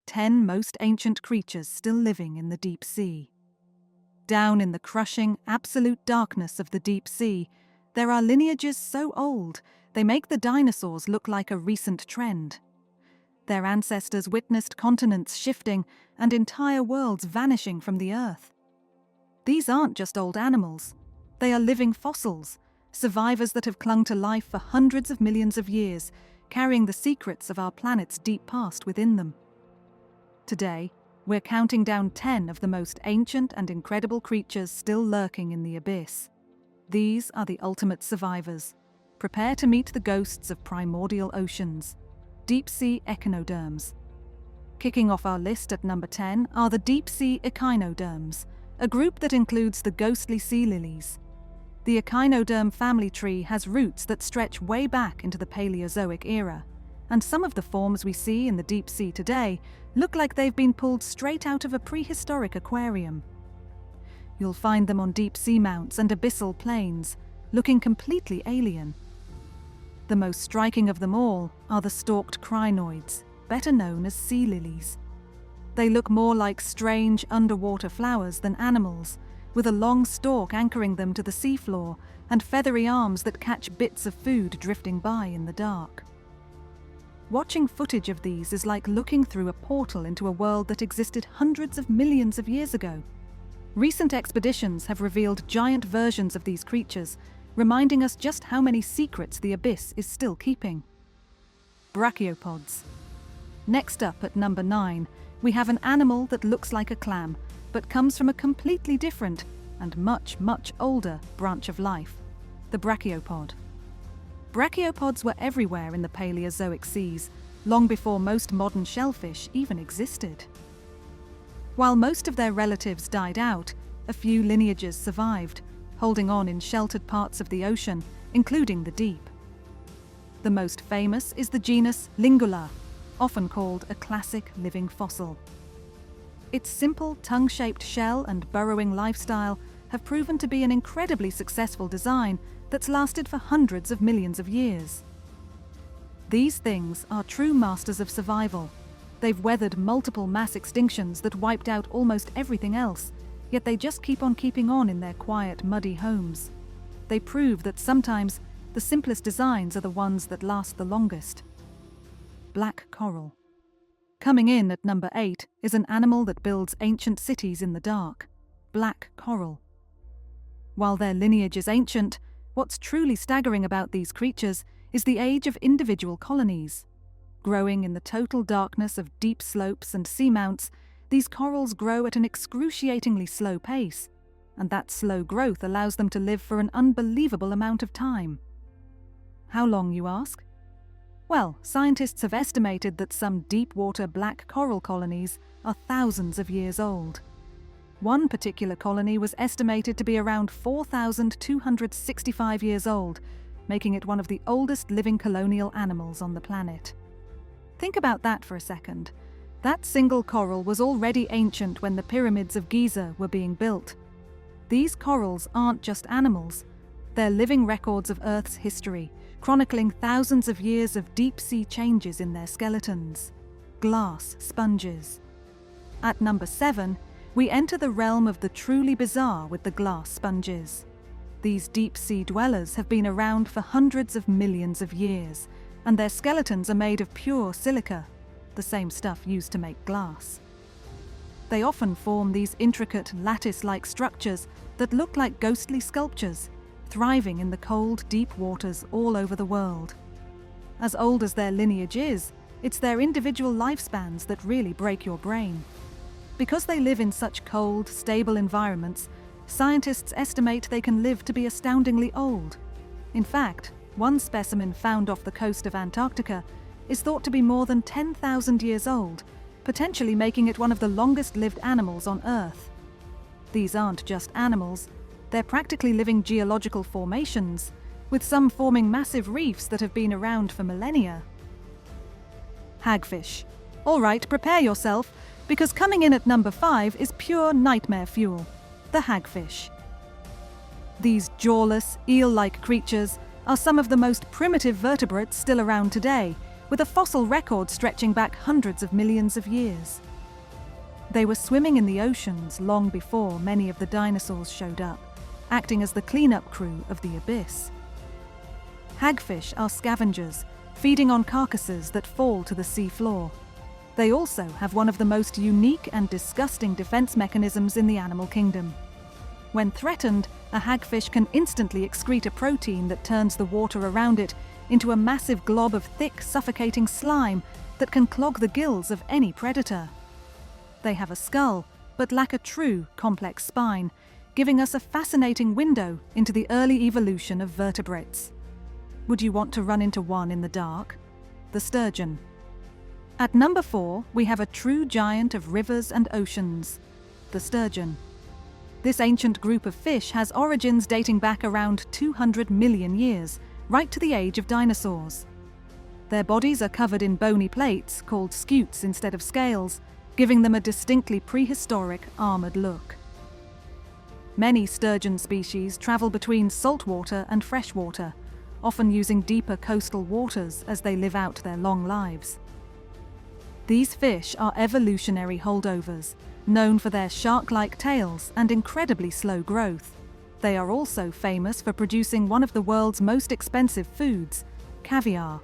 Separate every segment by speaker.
Speaker 1: 10 most ancient creatures still living in the deep sea. Down in the crushing, absolute darkness of the deep sea, there are lineages so old they make the dinosaurs look like a recent trend. Their ancestors witnessed continents shifting and entire worlds vanishing from the Earth. These aren't just old animals. They are living fossils, survivors that have clung to life for hundreds of millions of years, carrying the secrets of our planet's deep past within them. Today, we're counting down 10 of the most ancient and incredible creatures still lurking in the abyss. These are the ultimate survivors. Prepare to meet the ghosts of primordial oceans, deep-sea echinoderms. Kicking off our list at number 10 are the deep-sea echinoderms, a group that includes the ghostly sea lilies. The echinoderm family tree has roots that stretch way back into the Paleozoic era, and some of the forms we see in the deep sea today look like they've been pulled straight out of a prehistoric aquarium. You'll find them on deep seamounts and abyssal plains, looking completely alien. The most striking of them all are the stalked crinoids, better known as sea lilies. They look more like strange underwater flowers than animals, with a long stalk anchoring them to the seafloor and feathery arms that catch bits of food drifting by in the dark. Watching footage of these is like looking through a portal into a world that existed hundreds of millions of years ago. Recent expeditions have revealed giant versions of these creatures, reminding us just how many secrets the abyss is still keeping. Brachiopods. Next up at number 9, we have an animal that looks like a clam, but comes from a completely different and much, much older branch of life, the brachiopod. Brachiopods were everywhere in the Paleozoic seas, long before most modern shellfish even existed. While most of their relatives died out, a few lineages survived, holding on in sheltered parts of the ocean, including the deep. The most famous is the genus Lingula, often called a classic living fossil. Its simple, tongue-shaped shell and burrowing lifestyle have proven to be an incredibly successful design that's lasted for hundreds of millions of years. These things are true masters of survival. They've weathered multiple mass extinctions that wiped out almost everything else, yet they just keep on keeping on in their quiet, muddy homes. They prove that sometimes the simplest designs are the ones that last the longest. Black coral. Coming in at number 8 is an animal that builds ancient cities in the dark, black coral. While their lineage is ancient, what's truly staggering about these creatures is the age of individual colonies. Growing in the total darkness of deep slopes and seamounts, these corals grow at an excruciatingly slow pace, and that slow growth allows them to live for an unbelievable amount of time. How long, you ask? Well, scientists have estimated that some deep-water black coral colonies are thousands of years old. One particular colony was estimated to be around 4,265 years old, making it one of the oldest living colonial animals on the planet. Think about that for a second. That single coral was already ancient when the pyramids of Giza were being built. These corals aren't just animals. They're living records of Earth's history, chronicling thousands of years of deep-sea changes in their skeletons. Glass sponges. At number 7, we enter the realm of the truly bizarre with the glass sponges. These deep-sea dwellers have been around for hundreds of millions of years, and their skeletons are made of pure silica, the same stuff used to make glass. They often form these intricate, lattice-like structures that look like ghostly sculptures, thriving in the cold, deep waters all over the world. As old as their lineage is, it's their individual lifespans that really break your brain. Because they live in such cold, stable environments, scientists estimate they can live to be astoundingly old. In fact, one specimen found off the coast of Antarctica is thought to be more than 10,000 years old, potentially making it one of the longest-lived animals on Earth. These aren't just animals, they're practically living geological formations, with some forming massive reefs that have been around for millennia. Hagfish. All right, prepare yourself, because coming in at number 5 is pure nightmare fuel, the hagfish. These jawless, eel-like creatures are some of the most primitive vertebrates still around today, with a fossil record stretching back hundreds of millions of years. They were swimming in the oceans long before many of the dinosaurs showed up, acting as the cleanup crew of the abyss. Hagfish are scavengers, feeding on carcasses that fall to the sea floor. They also have one of the most unique and disgusting defense mechanisms in the animal kingdom. When threatened, a hagfish can instantly excrete a protein that turns the water around it into a massive glob of thick, suffocating slime that can clog the gills of any predator. They have a skull, but lack a true, complex spine, giving us a fascinating window into the early evolution of vertebrates. Would you want to run into one in the dark? The sturgeon. At number 4, we have a true giant of rivers and oceans, the sturgeon. This ancient group of fish has origins dating back around 200 million years, right to the age of dinosaurs. Their bodies are covered in bony plates, called scutes instead of scales, giving them a distinctly prehistoric, armored look. Many sturgeon species travel between saltwater and freshwater, often using deeper coastal waters as they live out their long lives. These fish are evolutionary holdovers, known for their shark-like tails and incredibly slow growth. They are also famous for producing one of the world's most expensive foods, caviar.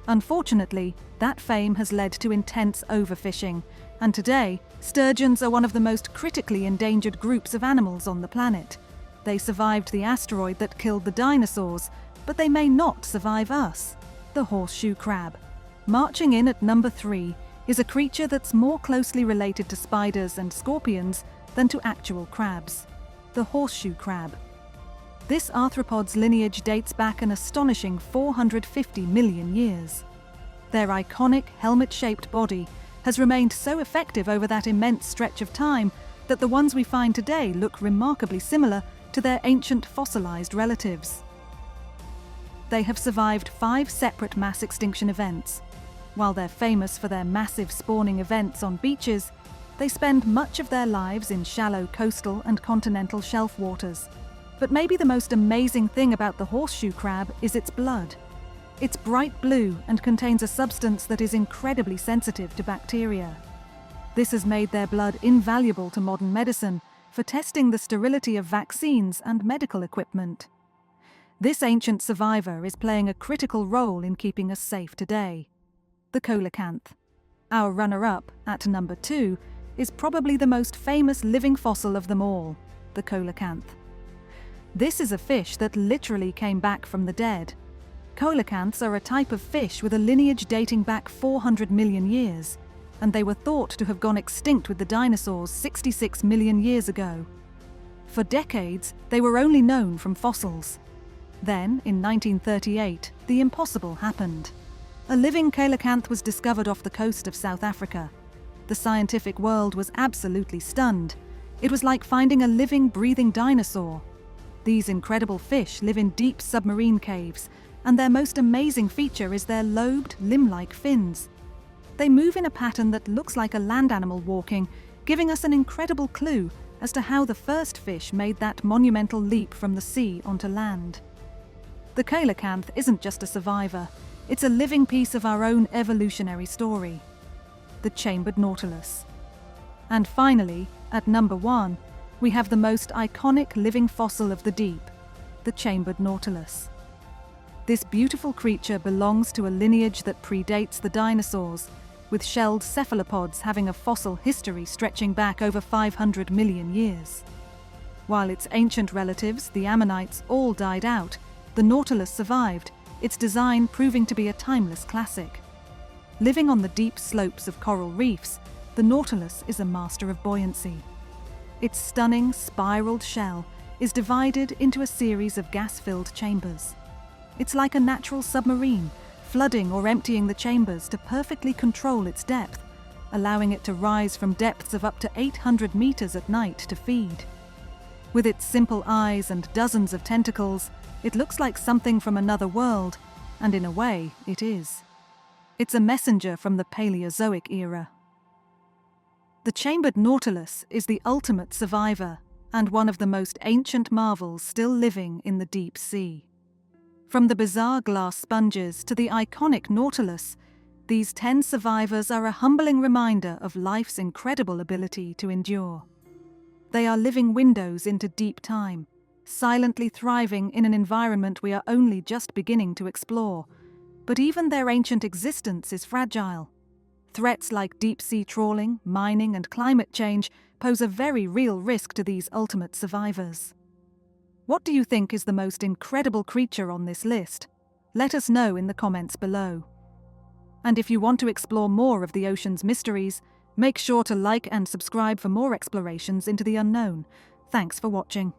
Speaker 1: Unfortunately, that fame has led to intense overfishing, and today, sturgeons are one of the most critically endangered groups of animals on the planet. They survived the asteroid that killed the dinosaurs, but they may not survive us, the horseshoe crab. Marching in at number 3 is a creature that's more closely related to spiders and scorpions than to actual crabs, the horseshoe crab. This arthropod's lineage dates back an astonishing 450 million years. Their iconic helmet-shaped body has remained so effective over that immense stretch of time that the ones we find today look remarkably similar to their ancient fossilized relatives. They have survived 5 separate mass extinction events. While they're famous for their massive spawning events on beaches, they spend much of their lives in shallow coastal and continental shelf waters. But maybe the most amazing thing about the horseshoe crab is its blood. It's bright blue and contains a substance that is incredibly sensitive to bacteria. This has made their blood invaluable to modern medicine for testing the sterility of vaccines and medical equipment. This ancient survivor is playing a critical role in keeping us safe today. The coelacanth. Our runner-up, at number 2, is probably the most famous living fossil of them all, the coelacanth. This is a fish that literally came back from the dead. Coelacanths are a type of fish with a lineage dating back 400 million years, and they were thought to have gone extinct with the dinosaurs 66 million years ago. For decades, they were only known from fossils. Then, in 1938, the impossible happened. A living coelacanth was discovered off the coast of South Africa. The scientific world was absolutely stunned. It was like finding a living, breathing dinosaur. These incredible fish live in deep submarine caves, and their most amazing feature is their lobed, limb-like fins. They move in a pattern that looks like a land animal walking, giving us an incredible clue as to how the first fish made that monumental leap from the sea onto land. The coelacanth isn't just a survivor. It's a living piece of our own evolutionary story. The chambered nautilus. And finally, at number 1, we have the most iconic living fossil of the deep, the chambered nautilus. This beautiful creature belongs to a lineage that predates the dinosaurs, with shelled cephalopods having a fossil history stretching back over 500 million years. While its ancient relatives, the ammonites, all died out, the nautilus survived, its design proving to be a timeless classic. Living on the deep slopes of coral reefs, the nautilus is a master of buoyancy. Its stunning, spiraled shell is divided into a series of gas-filled chambers. It's like a natural submarine, flooding or emptying the chambers to perfectly control its depth, allowing it to rise from depths of up to 800 meters at night to feed. With its simple eyes and dozens of tentacles, it looks like something from another world, and in a way, it is. It's a messenger from the Paleozoic era. The chambered nautilus is the ultimate survivor and one of the most ancient marvels still living in the deep sea. From the bizarre glass sponges to the iconic nautilus, these 10 survivors are a humbling reminder of life's incredible ability to endure. They are living windows into deep time, silently thriving in an environment we are only just beginning to explore. But even their ancient existence is fragile. Threats like deep-sea trawling, mining, and climate change pose a very real risk to these ultimate survivors. What do you think is the most incredible creature on this list? Let us know in the comments below. And if you want to explore more of the ocean's mysteries, make sure to like and subscribe for more explorations into the unknown. Thanks for watching.